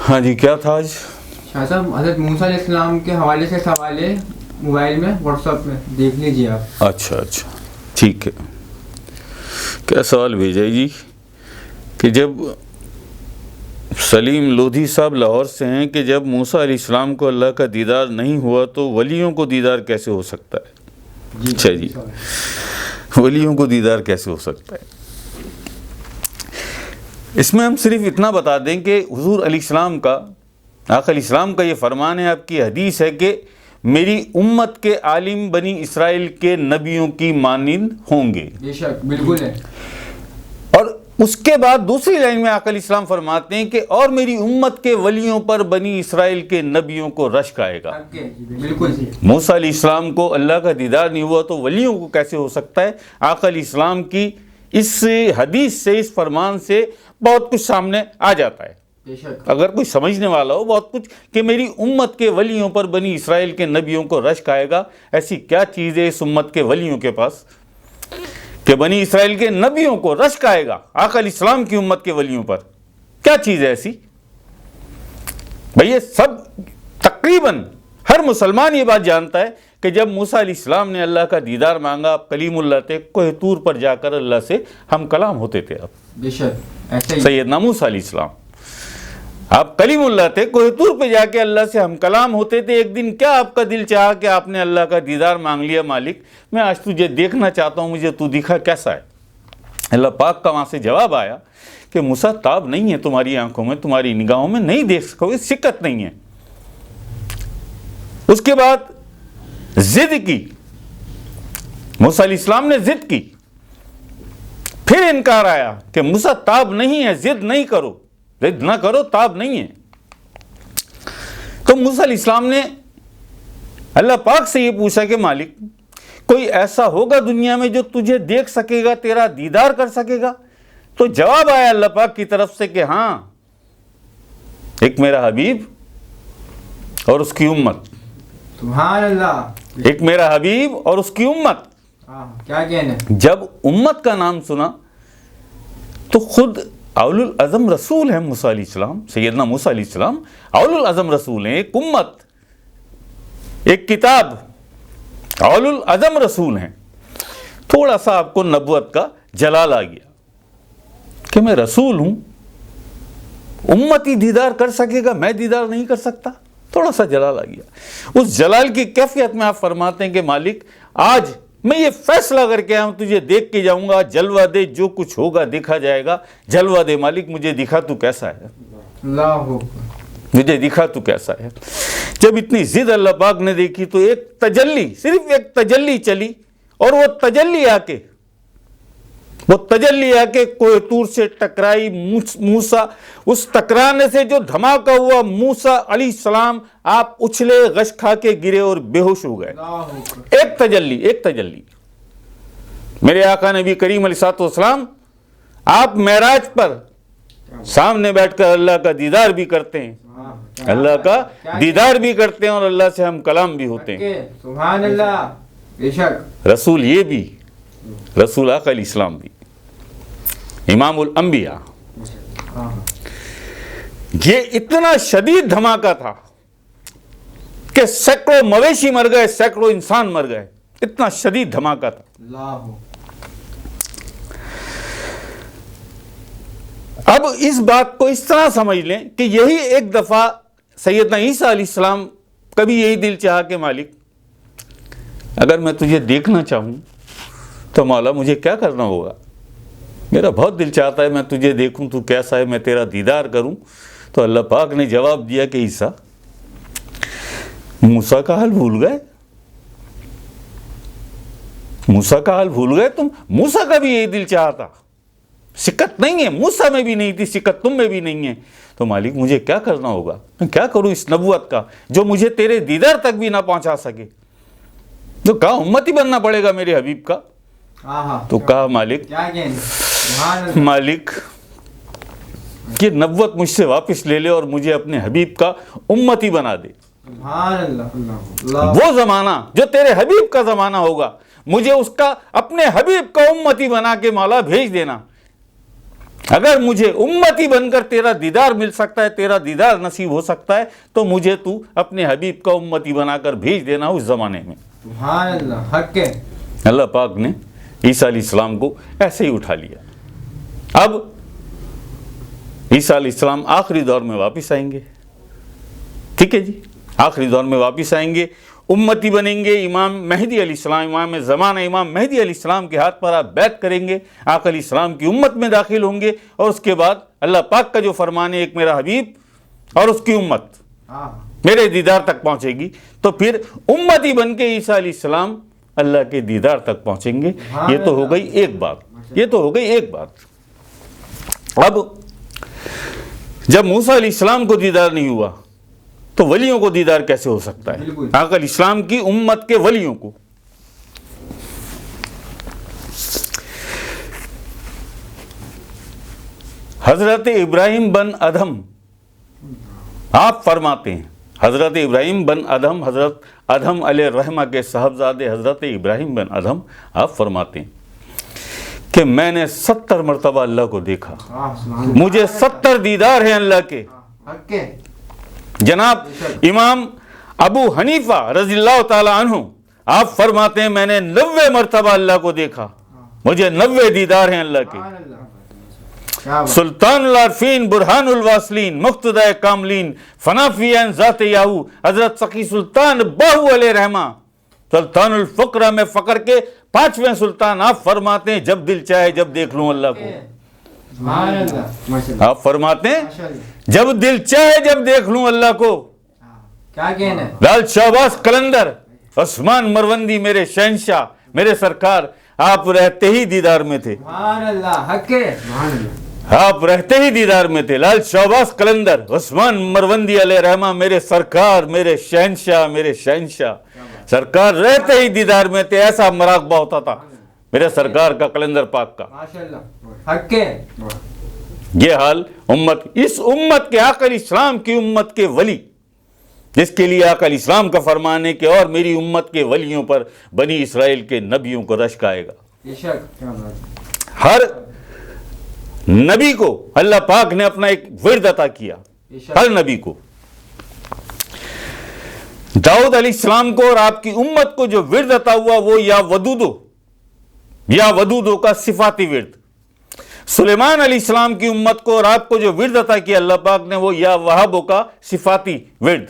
ہاں جی، کیا تھا آج؟ شاہ صاحب حضرت موسیٰ علیہ السلام کے حوالے سے سوال ہے، موبائل میں واٹس ایپ میں دیکھ لیجیے آپ. اچھا ٹھیک ہے. کیا سوال بھیجا جی کہ جب سلیم لودھی صاحب لاہور سے ہیں کہ جب موسیٰ علیہ السلام کو اللہ کا دیدار نہیں ہوا تو ولیوں کو دیدار کیسے ہو سکتا ہے؟ اچھا جی، ولیوں کو دیدار کیسے ہو سکتا ہے؟ اس میں ہم صرف اتنا بتا دیں کہ حضور علیہ السلام کا، آقا علیہ السلام کا یہ فرمان ہے، آپ کی حدیث ہے کہ میری امت کے عالم بنی اسرائیل کے نبیوں کی مانند ہوں گے. بے شک، بالکل ہے. اور اس کے بعد دوسری لائن میں آقا علیہ السلام فرماتے ہیں کہ اور میری امت کے ولیوں پر بنی اسرائیل کے نبیوں کو رشک آئے گا. بالکل. موسیٰ علیہ السلام کو اللہ کا دیدار نہیں ہوا تو ولیوں کو کیسے ہو سکتا ہے؟ آقا علیہ السلام کی اس حدیث سے، اس فرمان سے بہت کچھ سامنے آ جاتا ہے. اگر کوئی سمجھنے والا ہو بہت کچھ کہ میری امت کے ولیوں پر بنی اسرائیل کے نبیوں کو رشک آئے گا. ایسی کیا چیز ہے اس امت کے ولیوں کے پاس کہ بنی اسرائیل کے نبیوں کو رشک آئے گا آقا علیہ السلام کی امت کے ولیوں پر؟ کیا چیز ہے ایسی؟ بھئی یہ سب تقریباً ہر مسلمان یہ بات جانتا ہے کہ جب موسیٰ علیہ السلام نے اللہ کا دیدار مانگا، آپ کلیم اللہ تھے، کوہ طور پر جا کر اللہ سے ہم کلام ہوتے تھے. آپ بے شک سیدنا موسیٰ علیہ السلام، آپ کلیم اللہ تھے، کوہ طور پہ جا کے اللہ سے ہم کلام ہوتے تھے. ایک دن کیا آپ کا دل چاہا کہ آپ نے اللہ کا دیدار مانگ لیا، مالک میں آج تجھے دیکھنا چاہتا ہوں، مجھے تو دکھا کیسا ہے؟ اللہ پاک کا وہاں سے جواب آیا کہ موسیٰ تاب نہیں ہے تمہاری آنکھوں میں، تمہاری نگاہوں میں نہیں دیکھ سکو گے، سکت نہیں ہے. اس کے بعد ضد کی، موسیٰ علیہ السلام نے ضد کی، پھر انکار آیا کہ موسیٰ تاب نہیں ہے، ضد نہیں کرو، ضد نہ کرو، تاب نہیں ہے. تو موسیٰ علیہ السلام نے اللہ پاک سے یہ پوچھا کہ مالک کوئی ایسا ہوگا دنیا میں جو تجھے دیکھ سکے گا، تیرا دیدار کر سکے گا؟ تو جواب آیا اللہ پاک کی طرف سے کہ ہاں، ایک میرا حبیب اور اس کی امت. سبحان اللہ. ایک میرا حبیب اور اس کی امت. کیا کہنا؟ جب امت کا نام سنا تو خود اولو العزم رسول ہیں موسیٰ علیہ السلام، سیدنا موسیٰ علیہ السلام اولو العزم رسول ہیں، ایک امت، ایک کتاب، اولو العزم رسول ہیں. تھوڑا سا آپ کو نبوت کا جلال آ گیا کہ میں رسول ہوں، امت ہی دیدار کر سکے گا، میں دیدار نہیں کر سکتا. تھوڑا سا جلال آ گیا. اس جلال کی کیفیت میں آپ فرماتے ہیں کہ مالک آج میں یہ فیصلہ کر کے آیا ہوں، تجھے دیکھ کے جاؤں گا، جلوہ دے، جو کچھ ہوگا دیکھا جائے گا. جلوہ دے مالک، مجھے دکھا تو کیسا ہے، مجھے دکھا تو کیسا ہے. جب اتنی ضد اللہ پاک نے دیکھی تو ایک تجلی، صرف ایک تجلی چلی، اور وہ تجلی آ کے کوہ طور سے ٹکرائی. موسیٰ، اس ٹکرانے سے جو دھماکہ ہوا، موسیٰ علیہ السلام آپ اچھلے، غش کھا کے گرے اور بے ہوش ہو گئے. ایک تجلی. میرے آقا نبی کریم علیہ السلام آپ معراج پر سامنے بیٹھ کر اللہ کا دیدار بھی کرتے ہیں، اللہ کا دیدار بھی کرتے ہیں اور اللہ سے ہم کلام بھی ہوتے ہیں. سبحان اللہ. بے شک رسول یہ بھی، رسول آقا علیہ السلام بھی، امام الانبیاء. یہ اتنا شدید دھماکہ تھا کہ سینکڑوں مویشی مر گئے، سینکڑوں انسان مر گئے. اتنا شدید دھماکہ تھا. اب اس بات کو اس طرح سمجھ لیں کہ یہی ایک دفعہ سیدنا عیسیٰ علیہ السلام کبھی یہی دل چاہا کہ مالک اگر میں تجھے دیکھنا چاہوں تو مولا مجھے کیا کرنا ہوگا؟ میرا بہت دل چاہتا ہے میں تجھے دیکھوں، تو کیسا ہے، میں تیرا دیدار کروں. تو اللہ پاک نے جواب دیا کہ عیسیٰ، موسیٰ کا حال بھول گئے، موسیٰ کا حال بھول گئے تم. موسیٰ کا بھی یہی دل چاہا تھا، سکت نہیں ہے، موسیٰ میں بھی نہیں تھی سکت، تم میں بھی نہیں ہے. تو مالک مجھے کیا کرنا ہوگا، میں کیا کروں اس نبوت کا جو مجھے تیرے دیدار تک بھی نہ پہنچا سکے؟ تو کہا امتی بننا پڑے گا میرے حبیب کا. تو کہا مالک یہ نبوت مجھ سے واپس لے لے اور مجھے اپنے حبیب کا امتی بنا دے. وہ زمانہ جو تیرے حبیب کا زمانہ ہوگا، مجھے اس کا اپنے حبیب کا امتی بنا کے مولا بھیج دینا. اگر مجھے امتی بن کر تیرا دیدار مل سکتا ہے، تیرا دیدار نصیب ہو سکتا ہے، تو مجھے تو اپنے حبیب کا امتی بنا کر بھیج دینا اس زمانے میں۔ سبحان اللہ، حق ہے۔ اللہ پاک نے عیسیٰ علیہ السلام کو ایسے ہی اٹھا لیا۔ اب عیسیٰ علیہ السلام آخری دور میں واپس آئیں گے، ٹھیک ہے جی، آخری دور میں واپس آئیں گے، امتی بنیں گے، امام مہدی علیہ السلام، امام زمانہ امام مہدی علیہ السلام کے ہاتھ پر آپ بیعت کریں گے، آقا علیہ السلام کی امت میں داخل ہوں گے، اور اس کے بعد اللہ پاک کا جو فرمان ہے، ایک میرا حبیب اور اس کی امت میرے دیدار تک پہنچے گی، تو پھر امتی بن کے عیسیٰ علیہ السلام اللہ کے دیدار تک پہنچیں گے۔ یہ تو ہو گئی ایک بات، یہ تو ہو گئی ایک بات۔ اب جب موسیٰ علیہ السلام کو دیدار نہیں ہوا تو ولیوں کو دیدار کیسے ہو سکتا ہے؟ آقا علیہ السلام کی امت کے ولیوں کو۔ حضرت ابراہیم بن ادھم آپ فرماتے ہیں، حضرت ابراہیم بن ادھم، حضرت ادھم علیہ الرحمہ کے صاحبزادے حضرت ابراہیم بن ادھم آپ فرماتے ہیں کہ میں نے 70 مرتبہ اللہ کو دیکھا، مجھے 70 دیدار ہیں اللہ کے۔ حق ہے۔ جناب امام ابو حنیفہ رضی اللہ تعالی عنہ آپ فرماتے ہیں میں نے 90 مرتبہ اللہ کو دیکھا، مجھے 90 دیدار ہیں اللہ کے۔ سبحان اللہ۔ کیا بات۔ سلطان العارفین برہان الواصلین مقتدی کاملین فنا فی عین ذات یاہو حضرت سخی سلطان باہو علیہ رحمہ، سلطان الفقرہ میں فقر کے 5ویں سلطان آپ فرماتے ہیں جب دل چاہے جب دیکھ لوں اللہ کو۔ سبحان اللہ، ماشاء اللہ، آپ فرماتے ہیں ماشاء اللہ۔ جب دل چاہے جب دیکھ لوں اللہ کو۔ کیا کہنا ہے؟ لال شہباز قلندر عثمان مروندی میرے شہنشاہ میرے سرکار، آپ رہتے ہی دیدار میں تھے، سبحان اللہ، حق ہے۔ سبحان اللہ۔ آپ رہتے ہی دیدار میں تھے۔ لال شہباز قلندر عثمان مروندی علیہ رحمہ میرے سرکار میرے شہنشاہ میرے شہنشاہ، سرکار رہتے ہی دیدار میں تھے، ایسا مراقبہ ہوتا تھا میرے سرکار کا، قلندر پاک کا۔ ماشاء اللہ، حق ہے۔ یہ حال امت، اس امت کے آقا علیہ السلام کی امت کے ولی، جس کے لیے آقا علیہ السلام کا فرمان ہے کہ اور میری امت کے ولیوں پر بنی اسرائیل کے نبیوں کو رشک آئے گا۔ بے شک۔ کیا بات۔ ہر نبی کو اللہ پاک نے اپنا ایک ورد عطا کیا، ہر نبی کو۔ داؤد علیہ السلام کو اور آپ کی امت کو جو ورد عطا ہوا وہ یا ودودو کا صفاتی ورد، سلیمان علیہ السلام کی امت کو اور آپ کو جو ورد عطا کیا اللہ پاک نے وہ یا وہابو کا صفاتی ورد،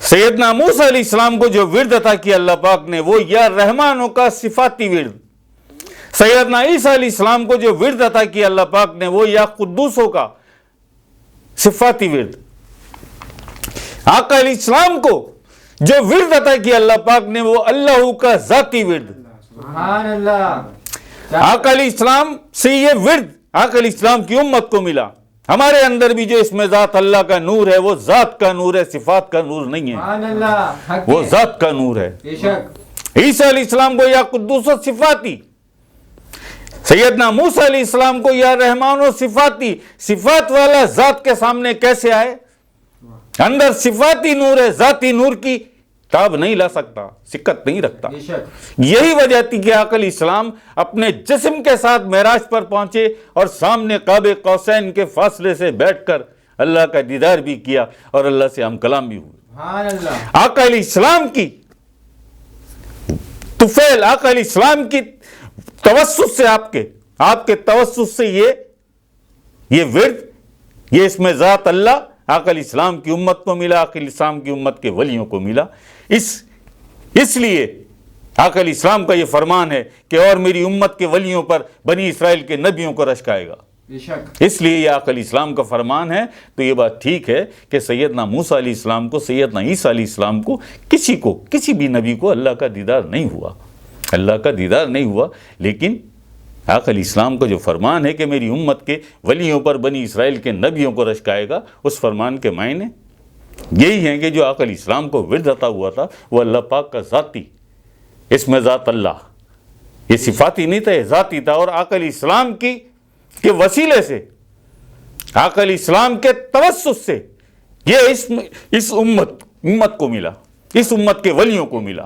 سیدنا موسیٰ علیہ السلام کو جو ورد عطا کیا اللہ پاک نے وہ یا رحمانوں کا صفاتی ورد، سیدنا عیسیٰ علیہ السلام کو جو ورد عطا کیا اللہ پاک نے وہ یا قدوسوں کا صفاتی ورد، آقا علیہ السلام کو جو ورد عطا کیا اللہ پاک نے وہ اللہ کا ذاتی ورد۔ سبحان اللہ۔ آقا علیہ السلام سے یہ ورد آقا علیہ السلام کی امت کو ملا۔ ہمارے اندر بھی جو اس میں ذات اللہ کا نور ہے وہ ذات کا نور ہے، صفات کا نور نہیں ہے، سبحان اللہ، حق وہ ہے۔ ذات کا نور ہے۔ بے شک۔ عیسیٰ علیہ السلام کو یا قدوس و صفاتی، سیدنا موسیٰ علیہ السلام کو یا رحمان و صفاتی، صفات والا ذات کے سامنے کیسے آئے؟ اندر صفاتی نور ہے، ذاتی نور کی تاب نہیں لا سکتا، سکت نہیں رکھتا۔ بے شک۔ یہی وجہ تھی کہ آقا علیہ السلام اپنے جسم کے ساتھ معراج پر پہنچے اور سامنے قاب قوسین کے فاصلے سے بیٹھ کر اللہ کا دیدار بھی کیا اور اللہ سے ہم کلام بھی ہوئے۔ سبحان اللہ۔ آقا علیہ السلام کی طفیل، آقا علیہ السلام کی توسط سے آپ کے توسط سے یہ ورد، یہ اس میں ذات اللہ آقا علیہ السلام کی امت کو ملا، آقا علیہ السلام کی امت کے ولیوں کو ملا۔ اس لیے آقا علیہ السلام کا یہ فرمان ہے کہ اور میری امت کے ولیوں پر بنی اسرائیل کے نبیوں کو رشک آئے گا۔ بے شک۔ اس لیے یہ آقا علیہ السلام کا فرمان ہے۔ تو یہ بات ٹھیک ہے کہ سیدنا موسیٰ علیہ السلام کو، سیدنا عیسیٰ علیہ السلام کو، کسی بھی نبی کو اللہ کا دیدار نہیں ہوا، اللہ کا دیدار نہیں ہوا، لیکن آقا علیہ السلام کا جو فرمان ہے کہ میری امت کے ولیوں پر بنی اسرائیل کے نبیوں کو رشک آئے گا، اس فرمان کے معنی یہی ہیں کہ جو آقا علیہ السلام کو ورد عطا ہوا تھا وہ اللہ پاک کا ذاتی، اس میں ذات اللہ، یہ صفاتی نہیں تھا، یہ ذاتی تھا، اور آقا علیہ السلام کے وسیلے سے، آقا علیہ السلام کے توسط سے یہ اس امت کو ملا، اس امت کے ولیوں کو ملا۔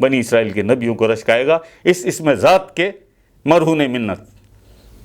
بنی اسرائیل کے نبیوں کو رشکائے گا اس میں ذات کے مرہون منت،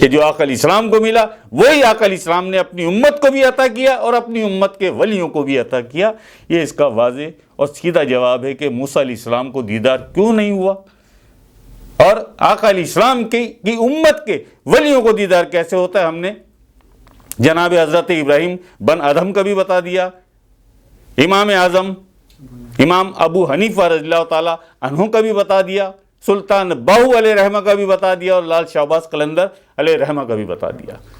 کہ جو آقا علیہ السلام کو ملا وہی آقا علیہ السلام نے اپنی امت کو بھی عطا کیا اور اپنی امت کے ولیوں کو بھی عطا کیا۔ یہ اس کا واضح اور سیدھا جواب ہے کہ موسیٰ علیہ السلام کو دیدار کیوں نہیں ہوا اور آقا علیہ السلام کی امت کے ولیوں کو دیدار کیسے ہوتا ہے۔ ہم نے جناب حضرت ابراہیم بن ادہم کا بھی بتا دیا، امام اعظم امام ابو حنیفہ رضی اللہ تعالی عنہ کا بھی بتا دیا، سلطان باہو علیہ رحمہ کا بھی بتا دیا اور لال شہباز قلندر علیہ رحمہ کا بھی بتا دیا۔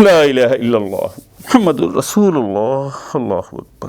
لا الہ الا اللہ محمد الرسول اللہ، اللہ اکبر۔